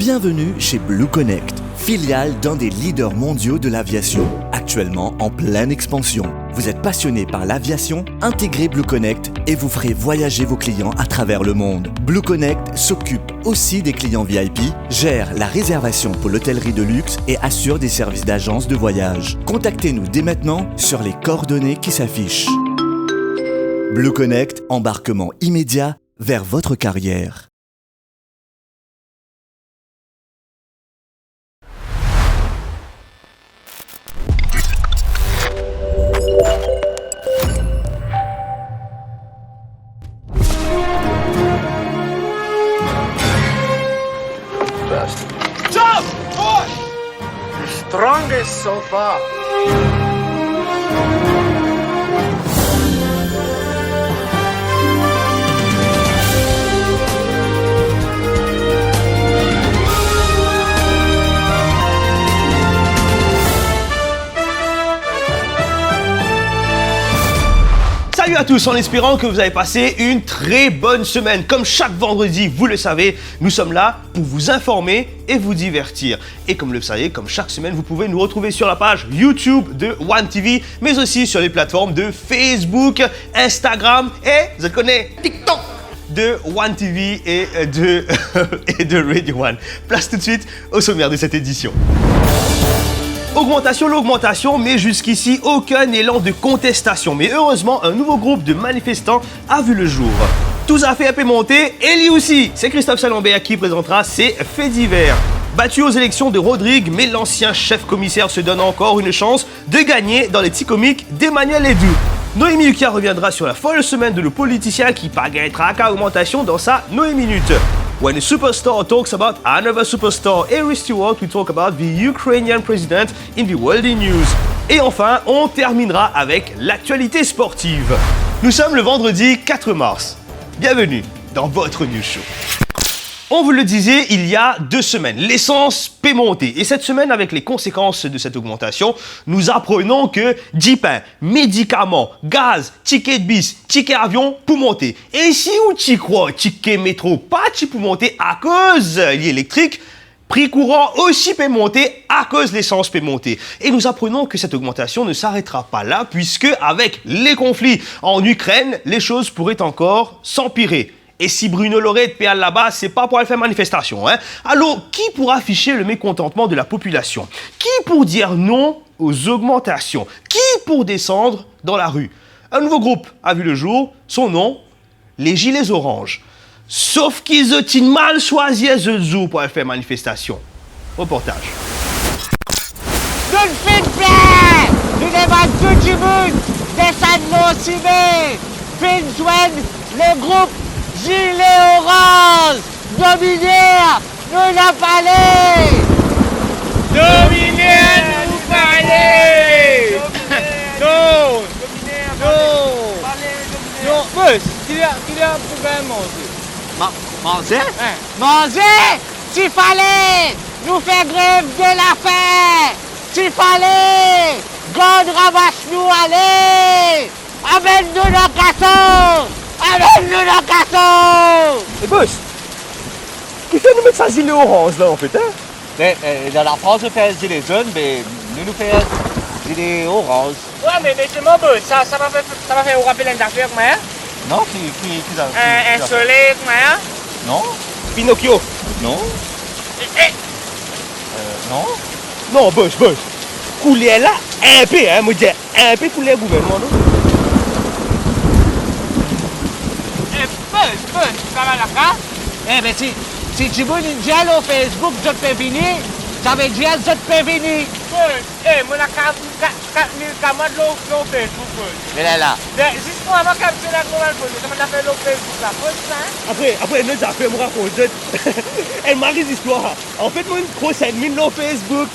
Bienvenue chez Blue Connect, filiale d'un des leaders mondiaux de l'aviation, actuellement en pleine expansion. Vous êtes passionné par l'aviation? Intégrez Blue Connect et vous ferez voyager vos clients à travers le monde. Blue Connect s'occupe aussi des clients VIP, gère la réservation pour l'hôtellerie de luxe et assure des services d'agence de voyage. Contactez-nous dès maintenant sur les coordonnées qui s'affichent. Blue Connect, embarquement immédiat vers votre carrière. Jump! Push! The strongest so far. Salut à tous, en espérant que vous avez passé une très bonne semaine. Comme chaque vendredi, vous le savez, nous sommes là pour vous informer et vous divertir. Et comme vous le savez, comme chaque semaine, vous pouvez nous retrouver sur la page YouTube de One TV, mais aussi sur les plateformes de Facebook, Instagram et, vous le connaissez, TikTok de One TV et de Radio One. Place tout de suite au sommaire de cette édition. L'augmentation, mais jusqu'ici, aucun élan de contestation. Mais heureusement, un nouveau groupe de manifestants a vu le jour. Tous à fait monter, et lui aussi. C'est Christophe Salambert qui présentera ses faits divers. Battu aux élections de Rodrigue, mais l'ancien chef commissaire se donne encore une chance de gagner dans les petits comiques d'Emmanuel Ledoux. Noémie Lucas reviendra sur la folle semaine de le politicien qui pagaîtra à augmentation dans sa Noé Minute. When a superstar talks about another superstar, Harry Stewart will talk about the Ukrainian president in the World News. Et enfin, on terminera avec l'actualité sportive. Nous sommes le vendredi 4 mars. Bienvenue dans votre news show. On vous le disait il y a 2 semaines, l'essence peut monter. Et cette semaine, avec les conséquences de cette augmentation, nous apprenons que 10 pains, médicaments, gaz, ticket de bus, ticket avion pour monter. Et si vous t'y crois, ticket métro, pas pour monter à cause l'électrique, prix courant aussi peut monter à cause l'essence peut monter. Et nous apprenons que cette augmentation ne s'arrêtera pas là, puisque avec les conflits en Ukraine, les choses pourraient encore s'empirer. Et si Bruno Lorette péale là-bas, c'est pas pour aller faire manifestation, hein? Alors, qui pour afficher le mécontentement de la population? Qui pour dire non aux augmentations? Qui pour descendre dans la rue? Un nouveau groupe a vu le jour, son nom, les Gilets Oranges. Sauf qu'ils ont mal choisi ce jour pour aller faire manifestation. Reportage. Nous ne faites pas! Nous devons tout le monde descendre au ciné! Faites joindre le groupe Gilets Orange! Dominière, nous n'en parlez! Dominière, nous parlez! Non! Non! Mais, qu'il y a un problème manger. Manger? Hein? Manger! S'il fallait nous faire grève de la faim! S'il fallait! God ramasse-nous, allez! Amène-nous dans le casson! Amène-nous dans le casson! Et boss, qui fait nous mettre ça gilet orange là en fait, hein? Mais, dans la France, on fait gilet jaune, mais nous faisons gilet orange. Ouais, mais c'est mon boss, ça m'a fait vous rappeler une affaire, moi. Non, qui ça? Un soleil, moi. Non? Pinocchio. Non? Non? Non, boss. Couler là, un peu, hein, moi dis, un peu couler gouvernement, non? Boss, ça va la place? Eh ben, si tu veux une gel au Facebook, je peux venir, ça veut dire je peux venir. Boss, moi, la 4000 camarades au Facebook, boss. Mais là. Juste pour avoir capturé la globale, boss, ça m'a fait au Facebook, la boss, hein? Après, nous avons fait me raconter. Elle m'a dit l'histoire. En fait, moi, une grosse ennemie sur Facebook.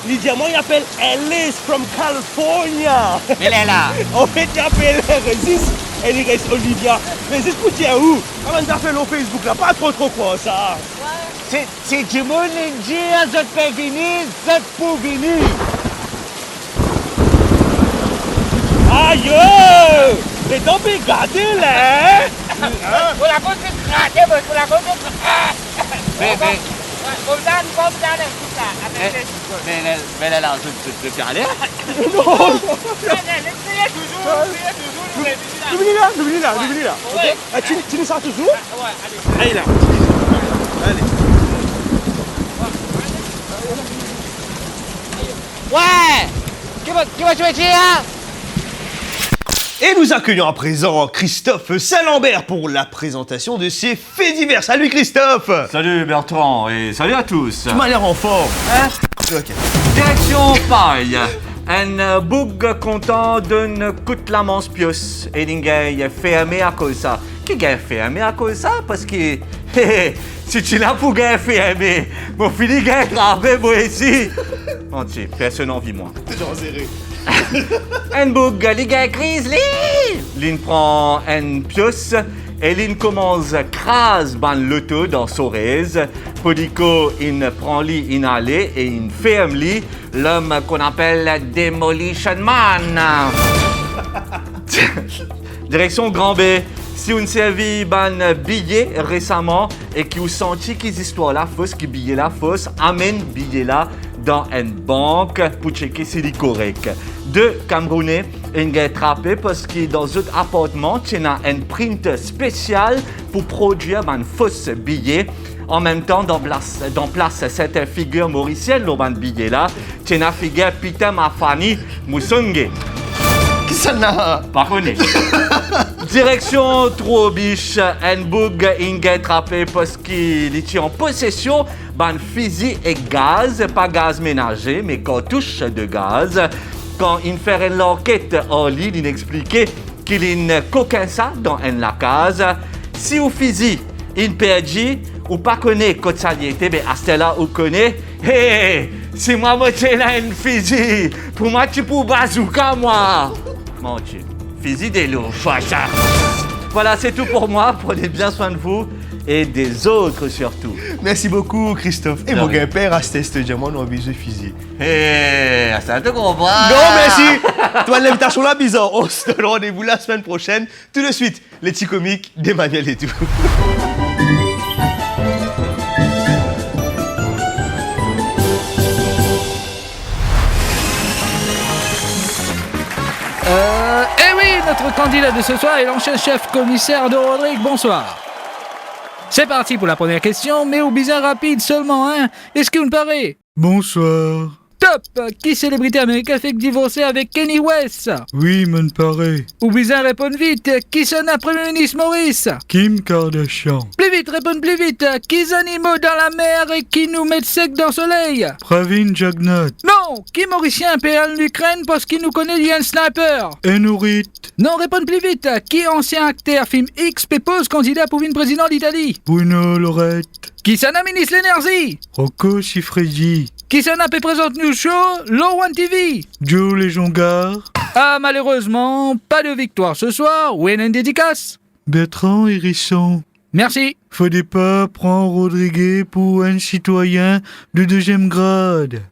Lydia, moi, il appelle Alice from California. Mais là. En fait, il appelle Résiste. Elle il reste Olivia. Résiste pour dire où? Comment tu as fait le Facebook là? Pas trop quoi ça. Si tu veux me dire je peux venir, je peux venir. Aïe! Mais donc, regardez là! Pour la cause de gratter, pour la cause de gratter. Mais, Comme ça, l'hôpital, tout ça, avec les cheveux. Mais là, je vais aller. Essayez toujours, nous révisons N'oublie là. Oui. Ok. Tu nous sors toujours? Ouais, allez. Allez là. Allez. Ouais! Qui va tuer hein? Et nous accueillons à présent Christophe Salambert pour la présentation de ses faits divers. Salut Christophe! Salut Bertrand et salut à tous. Tu m'as l'air en forme. Hein? Ok. Direction paille. Un bug content d'une coûte la manche pius et l'ingay fermé à cause ça. Qui gagne fermé à cause ça? Parce que si tu l'as pour gagner fermé, mon fils gagne grave moi ici. Mon Dieu, personne n'en vit moi. Toujours serré. Un bug, li gagne crise, Lin prend un pius et Lin commence à craser ban l'auto dans Sorez. Podico, il prend li, il allait et il ferme li, l'homme qu'on appelle Demolition Man. Direction Grand B. Si on servi ban billet récemment et qui vous senti qu'ils histoire la fausse, qui billet la fausse, amène billet là dans une banque pour checker si c'est correct. Deux Camerounais, ils ont attrapé parce que dans un appartement, il y a un print spécial pour produire un faux billet. En même temps, dans place cette figure mauricienne, le billet là, il y a une figure Peter Mafani Moussungue. Qui ça n'a? Par contre. Direction Trobiche, un bug il a attrapé parce qu'il était en possession d'un fusil et gaz, pas gaz ménager, mais cartouche de gaz. Quand il fait une enquête en ligne, il expliquait qu'il y a coquin ça dans la case. Si au fusil, il perdit, ou pas connaît quand ça y était, mais à ce là où connaît, hey, c'est moi qui là un fusil, pour moi tu peux bazooka moi. Mon Dieu, fusil des lourds, ça. Voilà, c'est tout pour moi. Prenez bien soin de vous et des autres surtout. Merci beaucoup Christophe. Et mon grand-père a ce test diamant en bisou fusil. Hé, ça te comprend? Non merci. Toi l'invitation là bizarre. On se donne rendez-vous la semaine prochaine. Tout de suite, les petits comiques d'Emmanuel et tout. Eh oui, notre candidat de ce soir est l'ancien chef-commissaire de Rodrigue. Bonsoir. C'est parti pour la première question, mais au bizarre rapide seulement, hein. Est-ce qu'il me paraît? Bonsoir. Top! Qui célébrité américaine fait divorcer avec Kenny West? Oui, me paraît. Ou bizarre, répondre vite. Qui sonne à Premier ministre Maurice? Kim Kardashian. Plus vite, répondre plus vite. Qui animaux dans la mer et qui nous mettent sec dans le soleil? Pravin Jagnat. Non! Qui mauricien impérial l'Ukraine parce qu'il nous connaît lié un sniper? Enourit. Non, répondre plus vite. Qui ancien acteur film X pépose candidat pour une président d'Italie? Bruno Lorette. Qui s'en a ministre l'énergie? Rocco Siffredi. Qui s'en a présente News Show, Low One TV? Joe Léjongar. Ah, malheureusement, pas de victoire ce soir. Où est une dédicace? Bertrand Hérisson. Merci. Faudrait pas prendre Rodriguez pour un citoyen de deuxième grade.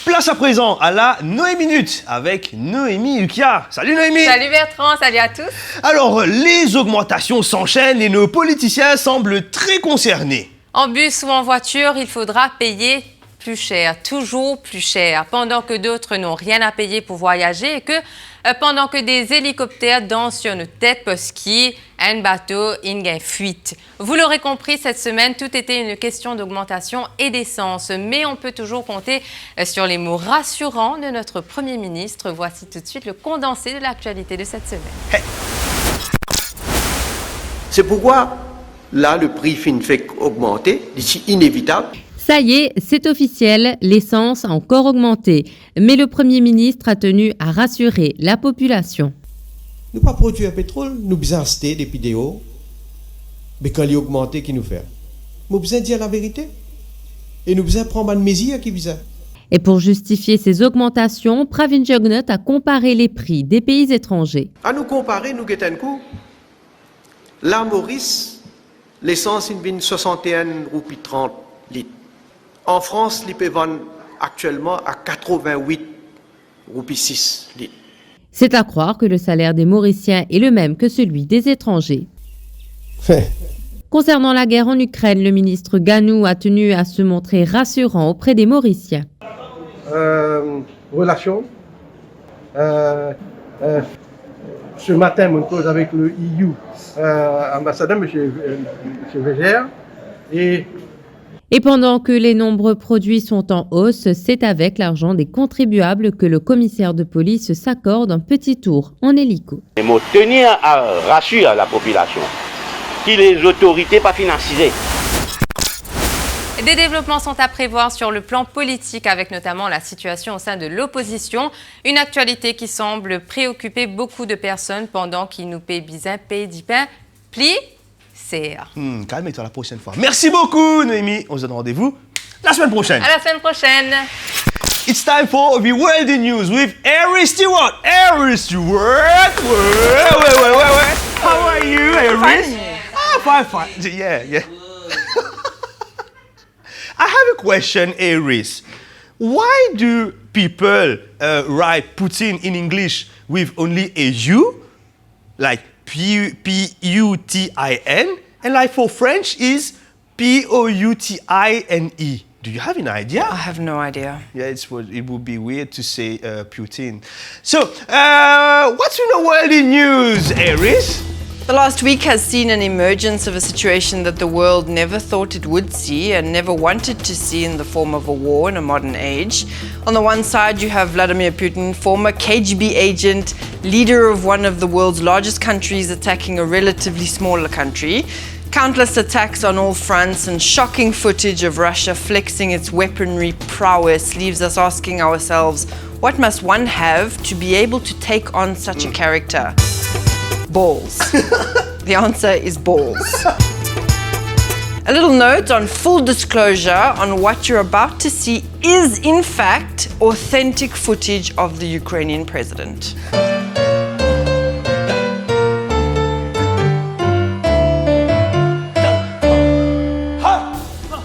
Place à présent à la Noémie Minute avec Noémie Ukia. Salut Noémie. Salut Bertrand, salut à tous. Alors, les augmentations s'enchaînent et nos politiciens semblent très concernés. En bus ou en voiture, il faudra payer plus cher, toujours plus cher, pendant que d'autres n'ont rien à payer pour voyager et que pendant que des hélicoptères dansent sur nos têtes parce qu'un bateau in fuite. Vous l'aurez compris, cette semaine, tout était une question d'augmentation et d'essence, mais on peut toujours compter sur les mots rassurants de notre Premier ministre. Voici tout de suite le condensé de l'actualité de cette semaine. Hey. C'est pourquoi là, le prix fait augmenter, c'est inévitable. Ça y est, c'est officiel, l'essence a encore augmenté. Mais le Premier ministre a tenu à rassurer la population. Nous pas produire un pétrole, nous besoin acheter des vidéos. Mais quand il a augmenté, qui nous fait? Nous besoin dire la vérité. Et nous besoin prendre une mesure qui besoin. Et pour justifier ces augmentations, Pravin Jagnat a comparé les prix des pays étrangers. À nous comparer, nous guettons un coup. Là, Maurice, l'essence est 61 roupies 30 litres. En France, il peut vendre actuellement à 88 roupies 6 litres. C'est à croire que le salaire des Mauriciens est le même que celui des étrangers. Concernant la guerre en Ukraine, le ministre Ganou a tenu à se montrer rassurant auprès des Mauriciens. Relations. Ce matin, on cause avec le EU, ambassadeur, M. Végère, Et pendant que les nombreux produits sont en hausse, c'est avec l'argent des contribuables que le commissaire de police s'accorde un petit tour en hélico. Il faut tenir à rassurer la population, que les autorités pas financées. Des développements sont à prévoir sur le plan politique, avec notamment la situation au sein de l'opposition. Une actualité qui semble préoccuper beaucoup de personnes pendant qu'ils nous paient bizin, paient d'ipin, pli, serre. Calme-toi la prochaine fois. Merci beaucoup, Noémie. On se donne rendez-vous la semaine prochaine. À la semaine prochaine. It's time for the World in News with Harry Stewart. Harry Stewart. How are you, Harry? Fine. Yeah. I have a question, Aries. Why do people write Putin in English with only a U, like P-U-T-I-N, and like for French is P-O-U-T-I-N-E? Do you have an idea? I have no idea. Yeah, it would be weird to say Putin. So, what's in the world in news, Aries? The last week has seen an emergence of a situation that the world never thought it would see and never wanted to see in the form of a war in a modern age. On the one side, you have Vladimir Putin, former KGB agent, leader of one of the world's largest countries, attacking a relatively smaller country. Countless attacks on all fronts and shocking footage of Russia flexing its weaponry prowess leaves us asking ourselves, what must one have to be able to take on such a character? Balls. The answer is balls. A little note on full disclosure on what you're about to see is in fact authentic footage of the Ukrainian president.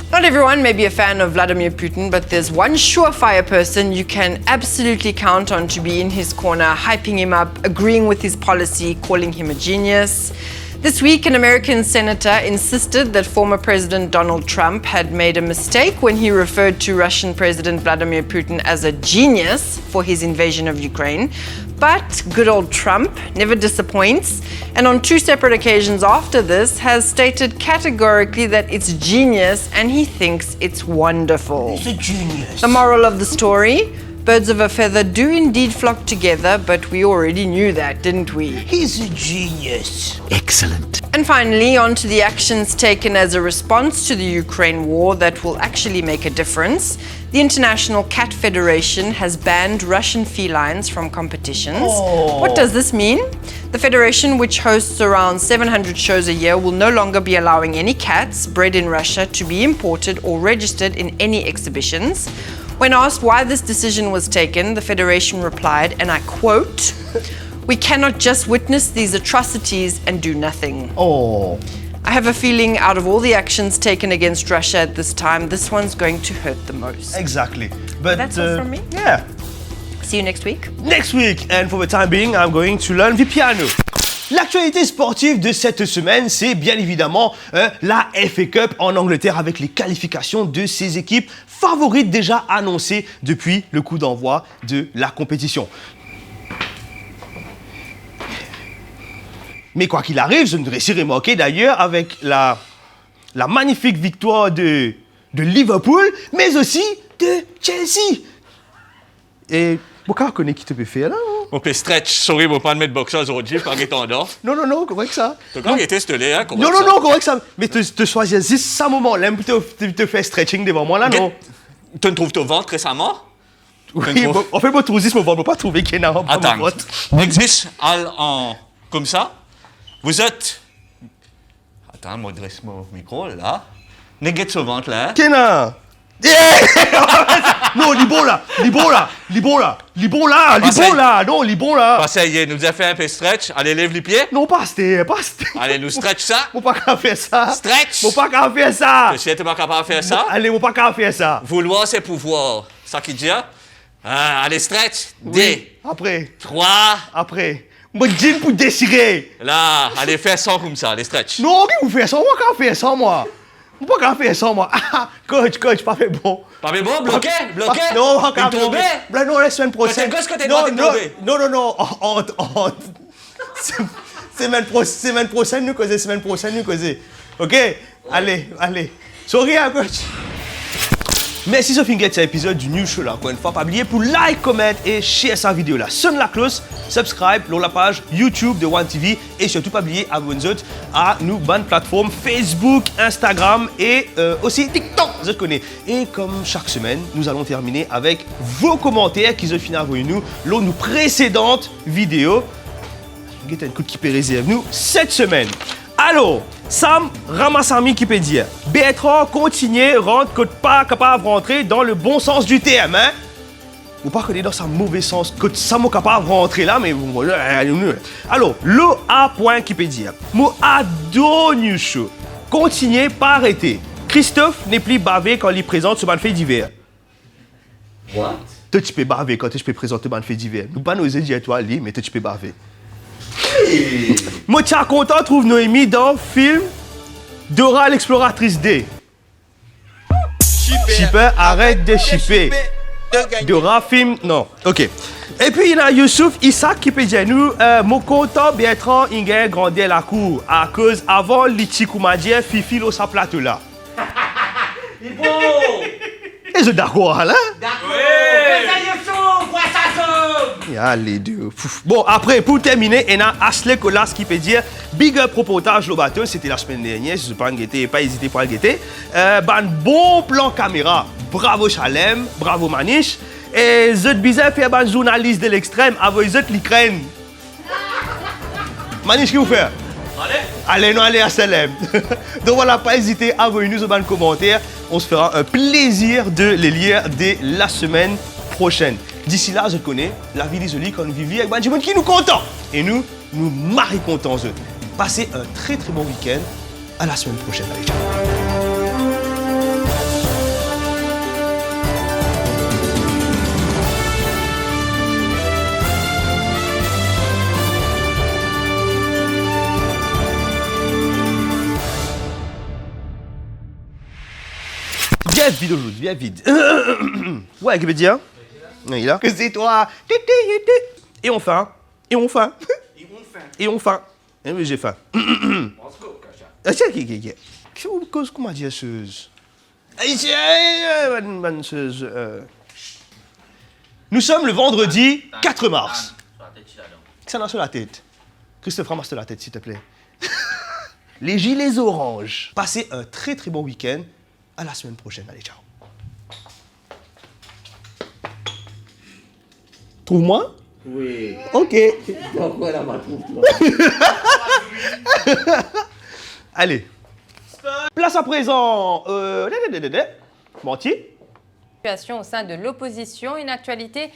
Not everyone may be a fan of Vladimir Putin, but there's one surefire person you can absolutely count on to be in his corner, hyping him up, agreeing with his policy, calling him a genius. This week, an American senator insisted that former President Donald Trump had made a mistake when he referred to Russian President Vladimir Putin as a genius for his invasion of Ukraine. But good old Trump never disappoints, and on two separate occasions after this has stated categorically that it's genius and he thinks it's wonderful. He's a genius. The moral of the story? Birds of a feather do indeed flock together, but we already knew that, didn't we? He's a genius. Excellent. And finally, on to the actions taken as a response to the Ukraine war that will actually make a difference. The International Cat Federation has banned Russian felines from competitions. Oh. What does this mean? The federation, which hosts around 700 shows a year, will no longer be allowing any cats bred in Russia to be imported or registered in any exhibitions. When asked why this decision was taken, the Federation replied, and I quote, "We cannot just witness these atrocities and do nothing." Oh. I have a feeling out of all the actions taken against Russia at this time, this one's going to hurt the most. Exactly. But that's all from me. Yeah. See you next week. Next week, and for the time being, I'm going to learn the piano. L'actualité sportive de cette semaine, c'est bien évidemment la FA Cup en Angleterre avec les qualifications de ces équipes favorites déjà annoncées depuis le coup d'envoi de la compétition. Mais quoi qu'il arrive, je ne réussirai manquer d'ailleurs avec la magnifique victoire de Liverpool, mais aussi de Chelsea. Et pourquoi connaît qui te peut faire là? On peut stretch, sorry, on peut pas mettre boxeur aujourd'hui quand il est en dehors. Non, correct ça. Donc quand il était stylé, hein, correct. Non, correct ça. Mais te choisir juste ce moment là, te faire stretching devant moi là, non. Tu ne trouves ton ventre récemment? Oui, en fait, moi, tout juste, mon ventre, pas trouver qu'il y a un attends, n'existe en comme ça. Vous êtes. Attends, moi, dresse mon micro là. Néguette ce ventre là. Kéna! Non, Libola! Non, Libola! Bah, ça y est, nous a fait un peu stretch. Allez, lève les pieds. Non, pas c'était. Allez, nous stretch ça. Mon pas qu'à faire ça. Stretch. Mon pas qu'à faire ça. Tu sais, t'es pas capable de faire ça? Allez, mon pas qu'à faire ça. Vouloir, c'est pouvoir. Ça qui dit, hein? Allez, stretch. Oui. 2. Après. 3. Après. Mon jean pour déchirer. Là, allez, fais ça comme ça, les stretch. Non, qui vous fait ça? Moi, quand faire ça, moi? Moi, quand faire ça, moi? Ah, coach, pas fait bon. Pas fait bon, bloqué? Non, quand tombé? Non, la semaine prochaine. Qu'est-ce que t'es tombé? Non. Semaine prochaine, nous causer. Ok? Allez. Sorry, hein, coach. Merci Sophie Nguet, cet épisode du New Show là. Encore une fois, pas oublier pour like, comment et share sa vidéo là. Sonne la cloche, subscribe sur la page YouTube de One TV et surtout pas oublier abonnez-vous à nos bonnes plateformes Facebook, Instagram et aussi TikTok, je connais. Et comme chaque semaine, nous allons terminer avec vos commentaires qui ont fini avec nous lors de nos précédentes vidéos. Nguet un coup qui peut réserver nous cette semaine. Alors, Sam Ramassami qui peut dire Bertrand continue, rentre que pas capable de rentrer dans le bon sens du terme, hein? Ou pas que dans sa mauvais sens, que Sam est capable de rentrer là, mais bon. Alors, le A point qui peut dire Moi adore New Show. Continuez, pas arrêter. Christophe n'est plus bavé quand il présente ce ban fait divers. What? Toi, tu peux baver quand tu peux présenter ban fait divers. Nous pas nous dire toi, lui, mais toi, tu peux baver. Moi, tiens, content, trouve Noémie dans le film Dora l'exploratrice D. Shipper, arrête de shipper. Dora, film, non. Ok. Et puis, il y a Youssouf Isaac qui peut dire nous, mon content, Bertrand, Inge, grandir la cour. À cause, avant, l'Ichikoumadien, Fifi, au sa plateau là. Il faut! Et je d'accord, là? D'accord! Yeah, les deux. Bon, après, pour terminer, il y a Ashley Colas qui peut dire Big up reportage le bateau, c'était la semaine dernière, si vous ne guetter, pas hésiter pour le guetter. Bon plan caméra, bravo Chalem, bravo Maniche. Et je bizarre faire un journaliste de l'extrême avec l'Ukraine. Maniche, qui vous fait? Allez à Salem. Donc voilà, pas hésiter à venir nous dans les commentaires. On se fera un plaisir de les lire dès la semaine prochaine. D'ici là, je connais la vie des jolis quand nous vivons avec Benjamin qui nous content. Et nous marie contents. Passez un très bon week-end. À la semaine prochaine. Allez, ciao. Bien vide aujourd'hui, bien vide. Ouais, qu'est-ce que dire? Il est là. Que c'est toi? Et on faim. Et on faim. Et j'ai faim. Comment dire chose? Nous sommes le vendredi 4 mars. Ça n'a sur la tête. Christophe, ramasse la tête, s'il te plaît. Les gilets oranges. Passez un très bon week-end. À la semaine prochaine. Allez, ciao. Trouve-moi? Oui. Ok. Pourquoi la main trouve-toi? Allez. Place à présent. Menti. Situation au sein de l'opposition, une actualité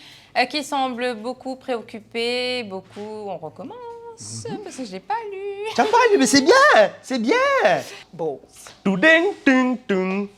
qui semble beaucoup préoccuper, on recommence, parce que je n'ai pas lu. T'as pas lu, mais c'est bien. Bon. Tout ding, ding, ding.